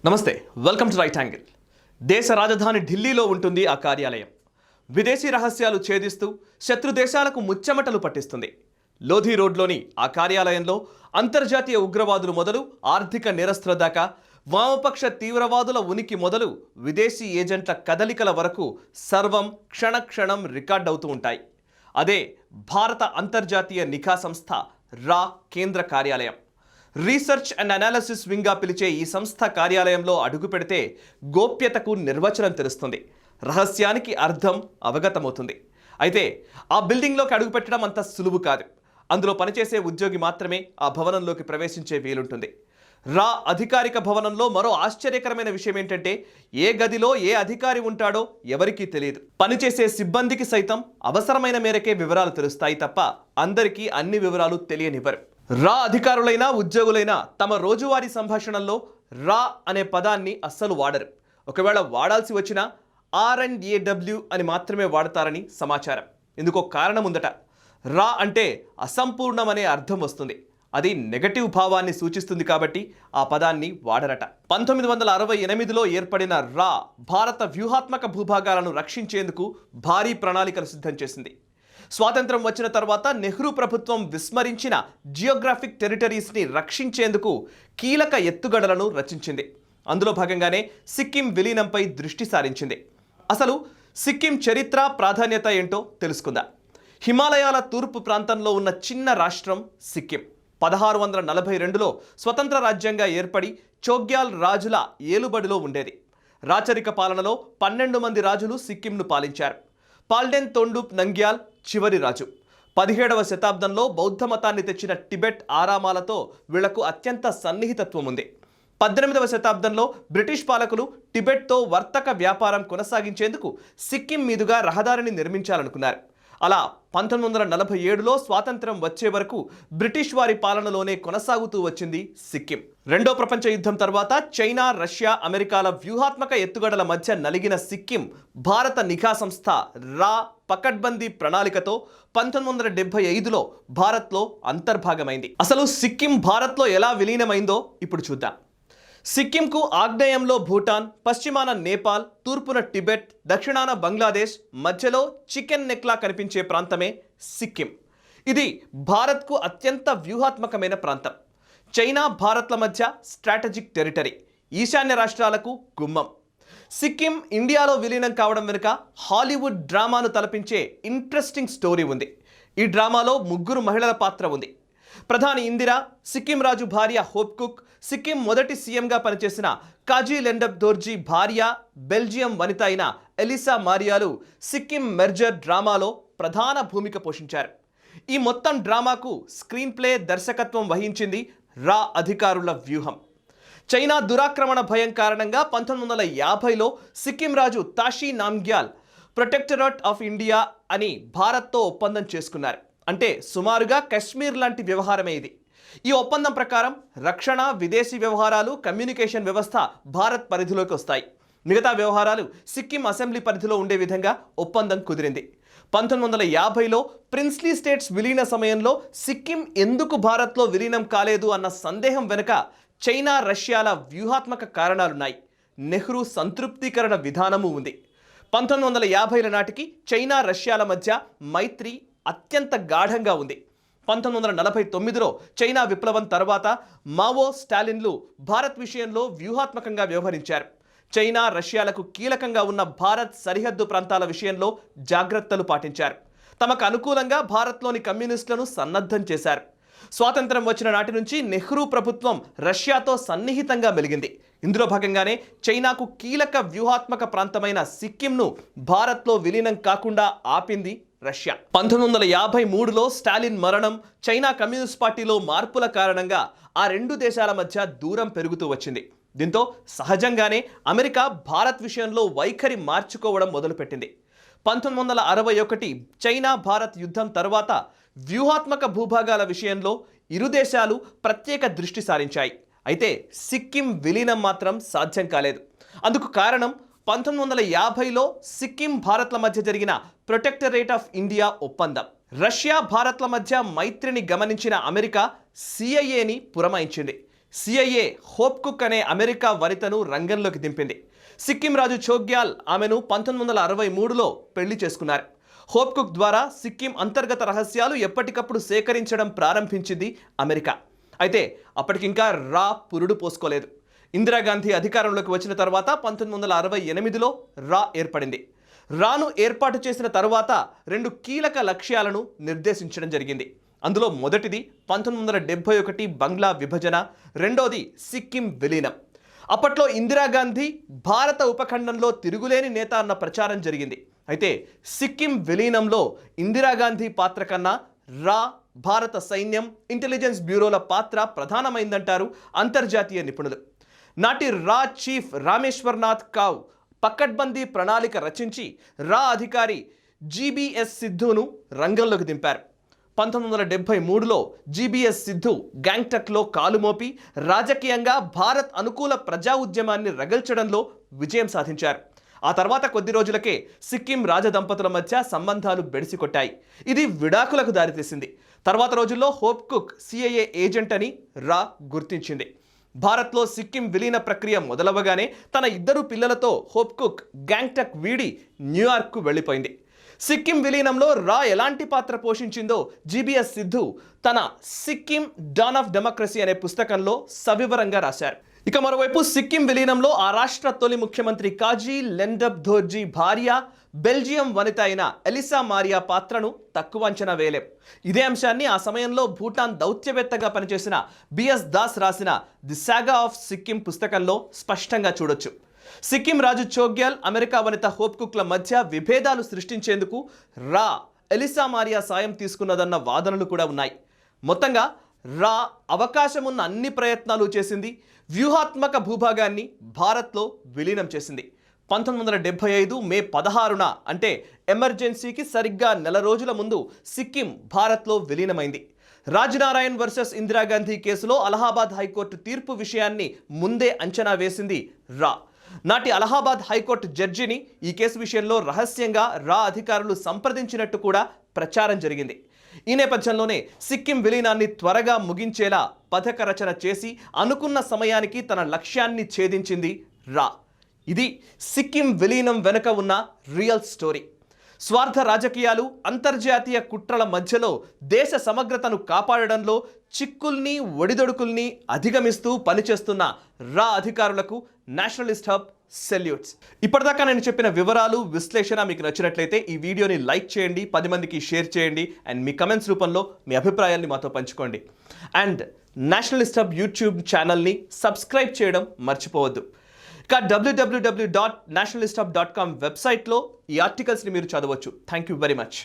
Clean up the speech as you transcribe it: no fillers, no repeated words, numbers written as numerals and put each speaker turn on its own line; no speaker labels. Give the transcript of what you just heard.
నమస్తే, welcome to right angle. దేశ రాజధాని ఢిల్లీలో ఉంటుంది ఆ కార్యాలయం. విదేశీ రహస్యాలు ఛేదిస్తూ శత్రు దేశాలకు ముచ్చెమటలు పట్టిస్తుంది. లోధి రోడ్లోని ఆ కార్యాలయంలో అంతర్జాతీయ ఉగ్రవాదులు మొదలు ఆర్థిక నేరస్తుల దాకా, వామపక్ష తీవ్రవాదుల ఉనికి మొదలు విదేశీ ఏజెంట్ల కదలికల వరకు సర్వం క్షణక్షణం రికార్డ్ అవుతూ ఉంటాయి. అదే భారత అంతర్జాతీయ నిఘా సంస్థ రా కేంద్ర కార్యాలయం. రీసెర్చ్ అండ్ అనాలిసిస్ వింగ్గా పిలిచే ఈ సంస్థ కార్యాలయంలో అడుగు పెడితే గోప్యతకు నిర్వచనం తెలుస్తుంది, రహస్యానికి అర్థం అవగతమవుతుంది. అయితే ఆ బిల్డింగ్లోకి అడుగు పెట్టడం అంత సులువు కాదు. అందులో పనిచేసే ఉద్యోగి మాత్రమే ఆ భవనంలోకి ప్రవేశించే వీలుంటుంది. రా అధికారిక భవనంలో మరో ఆశ్చర్యకరమైన విషయం ఏంటంటే, ఏ గదిలో ఏ అధికారి ఉంటాడో ఎవరికీ తెలియదు. పనిచేసే సిబ్బందికి సైతం అవసరమైన మేరకే వివరాలు తెలుస్తాయి తప్ప అందరికీ అన్ని వివరాలు తెలియనివ్వరు. రా అధికారులైనా ఉద్యోగులైనా తమ రోజువారీ సంభాషణల్లో రా అనే పదాన్ని అస్సలు వాడరు. ఒకవేళ వాడాల్సి వచ్చినా R&AW అని మాత్రమే వాడతారని సమాచారం. ఇందుకో కారణం ఉందట. రా అంటే అసంపూర్ణమనే అర్థం వస్తుంది. అది నెగటివ్ భావాన్ని సూచిస్తుంది కాబట్టి ఆ పదాన్ని వాడరట. 1968లో ఏర్పడిన రా భారత వ్యూహాత్మక భూభాగాలను రక్షించేందుకు భారీ ప్రణాళికలు సిద్ధం చేసింది. స్వాతంత్రం వచ్చిన తర్వాత నెహ్రూ ప్రభుత్వం విస్మరించిన జియోగ్రాఫిక్ టెరిటరీస్ని రక్షించేందుకు కీలక ఎత్తుగడలను రచించింది. అందులో భాగంగానే సిక్కిం విలీనంపై దృష్టి సారించింది. అసలు సిక్కిం చరిత్ర, ప్రాధాన్యత ఏంటో తెలుసుకుందాం. హిమాలయాల తూర్పు ప్రాంతంలో ఉన్న చిన్న రాష్ట్రం సిక్కిం 1642లో స్వతంత్ర రాజ్యంగా ఏర్పడి చోగ్యాల్ రాజుల ఏలుబడిలో ఉండేది. రాచరిక పాలనలో 12 మంది రాజులు సిక్కింను పాలించారు. పాల్డెన్ తోండుప్ నంగ్యాల్ చివరి రాజు. 17వ శతాబ్దంలో బౌద్ధ మతాన్ని తెచ్చిన టిబెట్ ఆరామాలతో వీళ్లకు అత్యంత సన్నిహితత్వం ఉంది. 18వ శతాబ్దంలో బ్రిటిష్ పాలకులు టిబెట్తో వర్తక వ్యాపారం కొనసాగించేందుకు సిక్కిం మీదుగా రహదారిని నిర్మించాలనుకున్నారు. అలా 1947లో స్వాతంత్రం వచ్చే వరకు బ్రిటిష్ వారి పాలనలోనే కొనసాగుతూ వచ్చింది సిక్కిం. రెండో ప్రపంచ యుద్ధం తర్వాత చైనా, రష్యా, అమెరికాల వ్యూహాత్మక ఎత్తుగడల మధ్య నలిగిన సిక్కిం భారత నిఘా సంస్థ రా పకడ్బందీ ప్రణాళికతో 1975లో భారత్లో అంతర్భాగమైంది. అసలు సిక్కిం భారత్లో ఎలా విలీనమైందో ఇప్పుడు చూద్దాం. సిక్కింకు ఆగ్నేయంలో భూటాన్, పశ్చిమాన నేపాల్, తూర్పున టిబెట్, దక్షిణాన బంగ్లాదేశ్, మధ్యలో చికెన్ నెక్లా కనిపించే ప్రాంతమే సిక్కిం. ఇది భారత్కు అత్యంత వ్యూహాత్మకమైన ప్రాంతం. చైనా, భారత్ల మధ్య స్ట్రాటజిక్ టెరిటరీ, ఈశాన్య రాష్ట్రాలకు గుమ్మం. సిక్కిం ఇండియాలో విలీనం కావడం వెనుక హాలీవుడ్ డ్రామాను తలపించే ఇంట్రెస్టింగ్ స్టోరీ ఉంది. ఈ డ్రామాలో 3 మహిళల పాత్ర ఉంది. ప్రధాని ఇందిరా, సిక్కిం రాజు భార్య హోప్కుక్, సిక్కిం మొదటి సీఎంగా పనిచేసిన కాజీ లెండప్ దోర్జీ భార్య, బెల్జియం వనిత అయిన ఎలిసా మారియాలు సిక్కిం మెర్జర్ డ్రామాలో ప్రధాన భూమిక పోషించారు. ఈ మొత్తం డ్రామాకు స్క్రీన్ ప్లే, దర్శకత్వం వహించింది రా అధికారుల వ్యూహం. చైనా దురాక్రమణ భయం కారణంగా 1950లో సిక్కిం రాజు తాషీ నామ్గ్యాల్ ప్రొటెక్టరేట్ ఆఫ్ ఇండియా అని భారత్తో ఒప్పందం చేసుకున్నారు. అంటే సుమారుగా కశ్మీర్ లాంటి వ్యవహారమే ఇది. ఈ ఒప్పందం ప్రకారం రక్షణ, విదేశీ వ్యవహారాలు, కమ్యూనికేషన్ వ్యవస్థ భారత్ పరిధిలోకి వస్తాయి. మిగతా వ్యవహారాలు సిక్కిం అసెంబ్లీ పరిధిలో ఉండే విధంగా ఒప్పందం కుదిరింది. 1950లో ప్రిన్స్లీ స్టేట్స్ విలీన సమయంలో సిక్కిం ఎందుకు భారత్లో విలీనం కాలేదు అన్న సందేహం వెనుక చైనా, రష్యాల వ్యూహాత్మక కారణాలున్నాయి. నెహ్రూ సంతృప్తీకరణ విధానము ఉంది. 1950ల నాటికి చైనా, రష్యాల మధ్య మైత్రి అత్యంత గాఢంగా ఉంది. 1949లో చైనా విప్లవం తర్వాత మావో, స్టాలిన్లు భారత్ విషయంలో వ్యూహాత్మకంగా వ్యవహరించారు. చైనా, రష్యాలకు కీలకంగా ఉన్న భారత్ సరిహద్దు ప్రాంతాల విషయంలో జాగ్రత్తలు పాటించారు. తమకు అనుకూలంగా భారత్లోని కమ్యూనిస్టులను సన్నద్ధం చేశారు. స్వాతంత్రం వచ్చిన నాటి నుంచి నెహ్రూ ప్రభుత్వం రష్యాతో సన్నిహితంగా మెలిగింది. ఇందులో భాగంగానే చైనాకు కీలక వ్యూహాత్మక ప్రాంతమైన సిక్కింను భారత్లో విలీనం కాకుండా ఆపింది రష్యా. 1953లో స్టాలిన్ మరణం, చైనా కమ్యూనిస్ట్ పార్టీలో మార్పుల కారణంగా ఆ రెండు దేశాల మధ్య దూరం పెరుగుతూ వచ్చింది. దీంతో సహజంగానే అమెరికా భారత్ విషయంలో వైఖరి మార్చుకోవడం మొదలుపెట్టింది. 1961 చైనా, భారత్ యుద్ధం తర్వాత వ్యూహాత్మక భూభాగాల విషయంలో ఇరు దేశాలు ప్రత్యేక దృష్టి సారించాయి. అయితే సిక్కిం విలీనం మాత్రం సాధ్యం కాలేదు. అందుకు కారణం 1950లో సిక్కిం, భారత్ల మధ్య జరిగిన ప్రొటెక్టరేట్ ఆఫ్ ఇండియా ఒప్పందం. రష్యా, భారత్ల మధ్య మైత్రిని గమనించిన అమెరికా సిఐఏని పురమాయించింది. సిఐఏ హోప్ కుక్ అనే అమెరికా వనితను రంగంలోకి దింపింది. సిక్కిం రాజు చోగ్యాల్ ఆమెను 1963లో పెళ్లి చేసుకున్నారు. హోప్ కుక్ ద్వారా సిక్కిం అంతర్గత రహస్యాలు ఎప్పటికప్పుడు సేకరించడం ప్రారంభించింది అమెరికా. అయితే అప్పటికింకా రా పురుడు పోసుకోలేదు. ఇందిరాగాంధీ అధికారంలోకి వచ్చిన తర్వాత 1968లో రా ఏర్పడింది. రాను ఏర్పాటు చేసిన తరువాత 2 కీలక లక్ష్యాలను నిర్దేశించడం జరిగింది. అందులో మొదటిది 1971 బంగ్లా విభజన, రెండోది సిక్కిం విలీనం. అప్పట్లో ఇందిరాగాంధీ భారత ఉపఖండంలో తిరుగులేని నేత అన్న ప్రచారం జరిగింది. అయితే సిక్కిం విలీనంలో ఇందిరాగాంధీ పాత్ర కన్నా రా, భారత సైన్యం, ఇంటెలిజెన్స్ బ్యూరోల పాత్ర ప్రధానమైందంటారు అంతర్జాతీయ నిపుణులు. నాటి రా చీఫ్ రామేశ్వర్నాథ్ కావ్ పకడ్బందీ ప్రణాళిక రచించి రా అధికారి జీబీఎస్ సిద్ధును రంగంలోకి దింపారు. 1973లో జీబీఎస్ సిద్ధు గ్యాంగ్టక్లో కాలుమోపి రాజకీయంగా భారత్ అనుకూల ప్రజా ఉద్యమాన్ని రగల్చడంలో విజయం సాధించారు. ఆ తర్వాత కొద్ది రోజులకే సిక్కిం రాజదంపతుల మధ్య సంబంధాలు బెడిసికొట్టాయి. ఇది విడాకులకు దారితీసింది. తర్వాత రోజుల్లో హోప్ కుక్ సిఐఏ ఏజెంట్ అని రా గుర్తించింది. భారత్లో సిక్కిం విలీన ప్రక్రియ మొదలవగానే తన 2 పిల్లలతో హోప్ కుక్ గ్యాంగ్టక్ వీడి న్యూయార్క్కు వెళ్ళిపోయింది. సిక్కిం విలీనంలో రా ఎలాంటి పాత్ర పోషించిందో జీబీఎస్ సిద్ధు తన సిక్కిం డాన్ ఆఫ్ డెమోక్రసీ అనే పుస్తకంలో సవివరంగా రాశారు. ఇక మరోవైపు సిక్కిం విలీనంలో ఆ రాష్ట్ర తొలి ముఖ్యమంత్రి కాజీ లెండబ్ ధోర్జీ భార్య బెల్జియం వనిత అయిన ఎలిసా మారియా పాత్రను తక్కువ అంచనా వేయలేం. ఇదే అంశాన్ని ఆ సమయంలో భూటాన్ దౌత్యవేత్తగా పనిచేసిన బిఎస్ దాస్ రాసిన ది సాగా ఆఫ్ సిక్కిం పుస్తకంలో స్పష్టంగా చూడొచ్చు. సిక్కిం రాజు చోగ్యాల్, అమెరికా వనిత హోప్ కుక్ల మధ్య విభేదాలు సృష్టించేందుకు రా ఎలిసా మారియా సాయం తీసుకున్నదన్న వాదనలు కూడా ఉన్నాయి. మొత్తంగా రా అవకాశం ఉన్న అన్ని ప్రయత్నాలు చేసింది. వ్యూహాత్మక భూభాగాన్ని భారత్లో విలీనం చేసింది. 1975 మే 16న అంటే ఎమర్జెన్సీకి సరిగ్గా నెల రోజుల ముందు సిక్కిం భారత్లో విలీనమైంది. రాజ్నారాయణ్ వర్సెస్ ఇందిరాగాంధీ కేసులో అలహాబాద్ హైకోర్టు తీర్పు విషయాన్ని ముందే అంచనా వేసింది రా. నాటి అలహాబాద్ హైకోర్టు జడ్జిని ఈ కేసు విషయంలో రహస్యంగా రా అధికారులు సంప్రదించినట్టు కూడా ప్రచారం జరిగింది. ఈ నేపథ్యంలోనే సిక్కిం విలీనాన్ని త్వరగా ముగించేలా పథక రచన చేసి అనుకున్న సమయానికి తన లక్ష్యాన్ని ఛేదించింది రా. ఇది సిక్కిం విలీనం వెనుక ఉన్న రియల్ స్టోరీ. స్వార్థ రాజకీయాలు, అంతర్జాతీయ కుట్రల మధ్యలో దేశ సమగ్రతను కాపాడడంలో చిక్కుల్ని, ఒడిదొడుకుల్ని అధిగమిస్తూ పనిచేస్తున్న రా అధికారులకు నేషనలిస్ట్ హబ్ సెల్యూట్స్. ఇప్పటిదాకా నేను చెప్పిన వివరాలు, విశ్లేషణ మీకు నచ్చినట్లయితే ఈ వీడియోని లైక్ చేయండి, 10 మందికి షేర్ చేయండి, అండ్ మీ కమెంట్స్ రూపంలో మీ అభిప్రాయాల్ని మాతో పంచుకోండి. అండ్ నేషనలిస్ట్ హబ్ యూట్యూబ్ ఛానల్ని సబ్స్క్రైబ్ చేయడం మర్చిపోవద్దు. ఇక www.nationalisthub.com వెబ్సైట్లో ఈ ఆర్టికల్స్ని మీరు చదవచ్చు. Thank you very much.